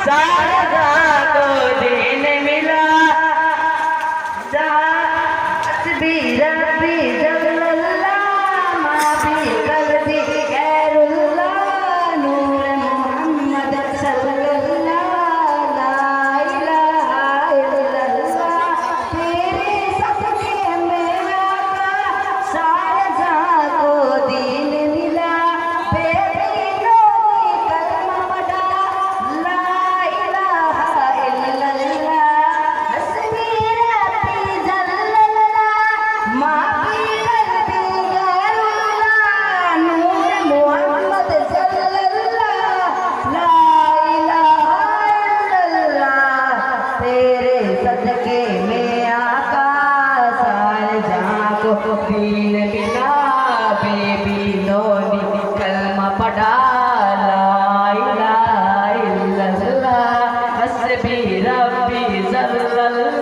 सारदा को दिन मिला भी रबी जल्लल्लाह माँ भी कल्बी गैरुल्लाह नूर मोहम्मद सल्लल्लाह ला इलाहा इल्लल्लाह तेरे सदके में आका शारजा को दीन मिला बेदीनों की कलमा पढ़ा ला इलाहा इल्लल्लाह हस्बी रब्बी जल्लल्लाह माँ की कल्बी गैरुल्लाह नूर मोहम्मद सल्लल्लाह ला इलाहा इल्लल्लाह तेरे सदके में आका शारजा को दीन मिला बेबी नोनी कलमा पढ़ा ला इलाहा इल्लल्लाह हस्बी रब्बी जल्लल्लाह